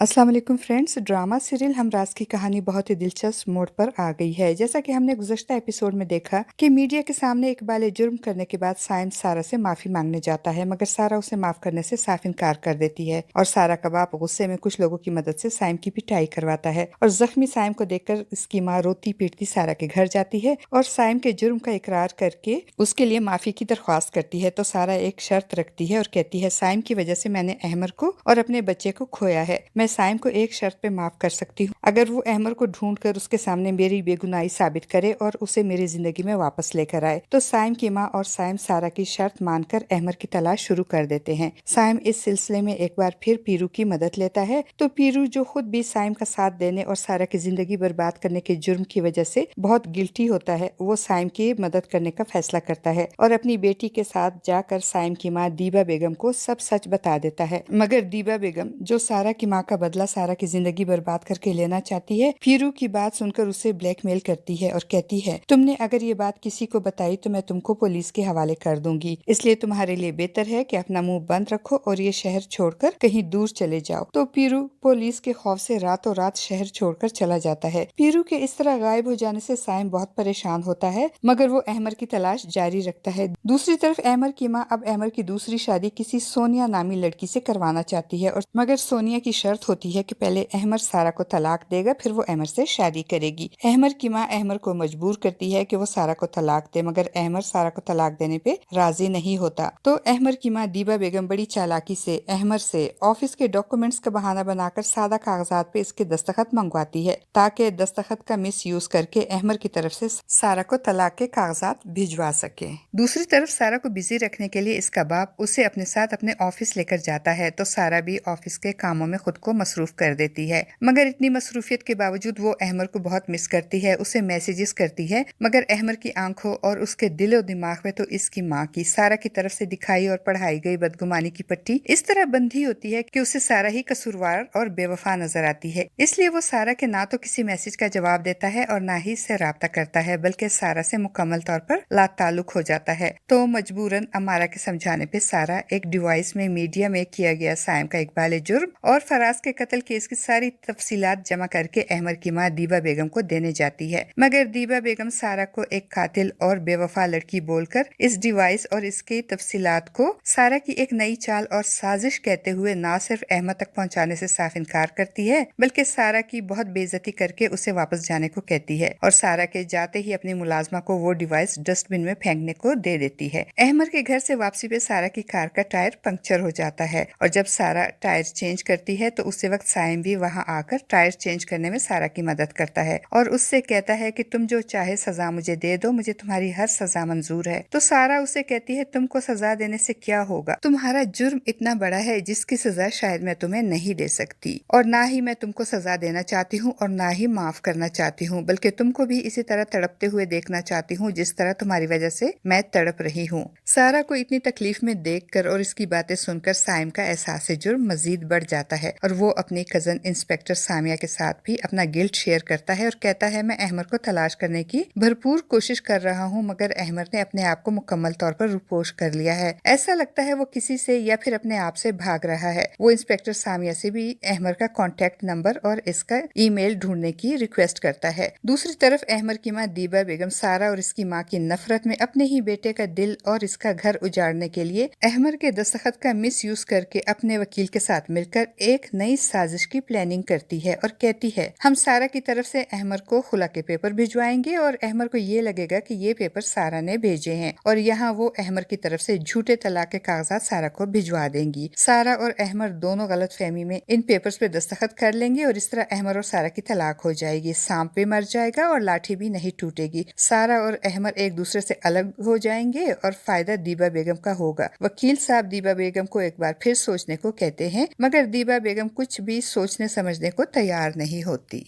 अस्सलाम वालेकुम friends. Drama serial Humraaz की कहानी बहुत ही दिलचस्प मोड़ पर आ गई है। जैसा कि हमने गुज़श्ता एपिसोड में देखा कि मीडिया के सामने इकबाल जुर्म करने के बाद साइम सारा से माफ़ी मांगने जाता है, मगर सारा उसे माफ़ करने से साफ इनकार कर देती है और सारा का बाप गुस्से में कुछ लोगों की मदद से साइम की पिटाई करवाता है और जख्मी साइम को देखकर इसकी माँ रोती पीटती सारा के घर जाती है और साइम के जुर्म का इकरार करके उसके लिए माफ़ी की दरख्वास्त करती है। तो सारा एक शर्त रखती है और कहती है, साइम की वजह से मैंने अहमर को और अपने बच्चे को खोया है। मैं साइम को एक शर्त पे माफ कर सकती हूँ, अगर वो अहमर को ढूंढ कर उसके सामने मेरी बेगुनाही साबित करे और उसे मेरी जिंदगी में वापस लेकर आए। तो साइम की माँ और साइम सारा की शर्त मानकर अहमर की तलाश शुरू कर देते हैं। साइम इस सिलसिले में एक बार फिर पीरू की मदद लेता है। तो पीरू, जो खुद भी साइम का साथ देने और सारा की जिंदगी बर्बाद करने के जुर्म की वजह से बहुत गिल्टी होता है, वो साइम की मदद करने का फैसला करता है और अपनी बेटी के साथ जाकर साइम की माँ दीबा बेगम को सब सच बता देता है। मगर दीबा बेगम, जो सारा की माँ का बदला सारा की जिंदगी बर्बाद करके लेना चाहती है, पीरू की बात सुनकर उसे ब्लैकमेल करती है और कहती है, तुमने अगर ये बात किसी को बताई तो मैं तुमको पुलिस के हवाले कर दूंगी, इसलिए तुम्हारे लिए बेहतर है कि अपना मुंह बंद रखो और ये शहर छोड़कर कहीं दूर चले जाओ। तो पीरू पुलिस के खौफ से रातों रात शहर छोड़कर चला जाता है। पीरू के इस तरह गायब हो जाने से साइम बहुत परेशान होता है, मगर वो अहमर की तलाश जारी रखता है। दूसरी तरफ अहमर की माँ अब अहमर की दूसरी शादी किसी सोनिया नामी लड़की से करवाना चाहती है, और मगर सोनिया की शर्त होती है कि पहले अहमर सारा को तलाक देगा, फिर वो अहमर से शादी करेगी। अहमर की माँ अहमर को मजबूर करती है कि वो सारा को तलाक दे, मगर अहमर सारा को तलाक देने पे राजी नहीं होता। तो अहमर की माँ दीबा बेगम बड़ी चालाकी से अहमर से ऑफिस के डॉक्यूमेंट्स का बहाना बनाकर सादा कागजात पे इसके दस्तखत मंगवाती है, ताकि दस्तखत का मिस यूज करके अहमर की तरफ से सारा को तलाक के कागजात भिजवा सके। दूसरी तरफ सारा को बिजी रखने के लिए इसका बाप उसे अपने साथ अपने ऑफिस लेकर जाता है, तो सारा भी ऑफिस के कामों में खुद को मसरूफ कर देती है। मगर इतनी मसरूफियत के बावजूद वो अहमर को बहुत मिस करती है, उसे मैसेजेस करती है, मगर अहमर की आंखों और उसके दिल और दिमाग में तो इसकी माँ की सारा की तरफ से दिखाई और पढ़ाई गई बदगुमानी की पट्टी इस तरह बंधी होती है कि उसे सारा ही कसूरवार और बेवफा नजर आती है। इसलिए वो सारा के ना तो किसी मैसेज का जवाब देता है और ना ही इससे राब्ता करता है, बल्कि सारा से मुकम्मल तौर पर लाताल्लुक हो जाता है। तो मजबूरन अमारा के समझाने पे सारा एक डिवाइस में मीडिया में किया गया साइम का इकबाल जुर्म और फराज के कत्ल केस की सारी तफसीलात जमा करके अहमर की माँ दीबा बेगम को देने जाती है, मगर दीबा बेगम सारा को एक कातिल और बेवफा लड़की बोलकर इस डिवाइस और इसकी तफसीलात को सारा की एक नई चाल और साजिश कहते हुए ना सिर्फ अहमद तक पहुंचाने से साफ इनकार करती है, बल्कि सारा की बहुत बेइज्जती करके उसे वापस जाने को कहती है और सारा के जाते ही अपनी मुलाजमा को वो डिवाइस डस्टबिन में फेंकने को दे देती है। अहमद के घर से वापसी पे सारा की कार का टायर पंक्चर हो जाता है और जब सारा टायर चेंज करती है तो उसी वक्त साइम भी वहां आकर टायर चेंज करने में सारा की मदद करता है और उससे कहता है कि तुम जो चाहे सजा मुझे दे दो, मुझे तुम्हारी हर सजा मंजूर है। तो सारा उसे कहती है, तुमको सजा देने से क्या होगा, तुम्हारा जुर्म इतना बड़ा है जिसकी सजा शायद मैं तुम्हें नहीं दे सकती, और ना ही मैं तुमको सजा देना चाहती हूँ और ना ही माफ करना चाहती हूँ, बल्कि तुमको भी इसी तरह तड़पते हुए देखना चाहती हूँ जिस तरह तुम्हारी वजह से मैं तड़प रही हूँ। सारा को इतनी तकलीफ में देखकर और इसकी बातें सुनकर साइम का एहसास जुर्म मजीद बढ़ जाता है और वो अपनी कजन इंस्पेक्टर सामिया के साथ भी अपना गिल्ट शेयर करता है और कहता है, मैं अहमर को तलाश करने की भरपूर कोशिश कर रहा हूँ, मगर अहमर ने अपने आप को मुकम्मल तौर पर रुपोश कर लिया है। ऐसा लगता है वो किसी से या फिर अपने आप से भाग रहा है। वो इंस्पेक्टर सामिया से भी अहमर का कॉन्टेक्ट नंबर और इसका ईमेल ढूंढने की रिक्वेस्ट करता है। दूसरी तरफ अहमर की माँ दीबा बेगम सारा और इसकी माँ की नफरत में अपने ही बेटे का दिल और इसका घर उजाड़ने के लिए अहमर के दस्तखत का मिस यूज करके अपने वकील के साथ मिलकर एक नई साजिश की प्लानिंग करती है और कहती है, हम सारा की तरफ से अहमर को खुला के पेपर भिजवाएंगे और अहमर को ये लगेगा कि ये पेपर सारा ने भेजे हैं और यहाँ वो अहमर की तरफ से झूठे तलाक के कागजात सारा को भिजवा देंगी। सारा और अहमर दोनों गलत फहमी में इन पेपर्स पे दस्तखत कर लेंगे और इस तरह अहमर और सारा की तलाक हो जाएगी। सांप भी मर जाएगा और लाठी भी नहीं टूटेगी। सारा और अहमर एक दूसरे से अलग हो जाएंगे और फायदा दीबा बेगम का होगा। वकील साहब दीबा बेगम को एक बार फिर सोचने को कहते हैं, मगर दीबा बेगम कुछ भी सोचने समझने को तैयार नहीं होती।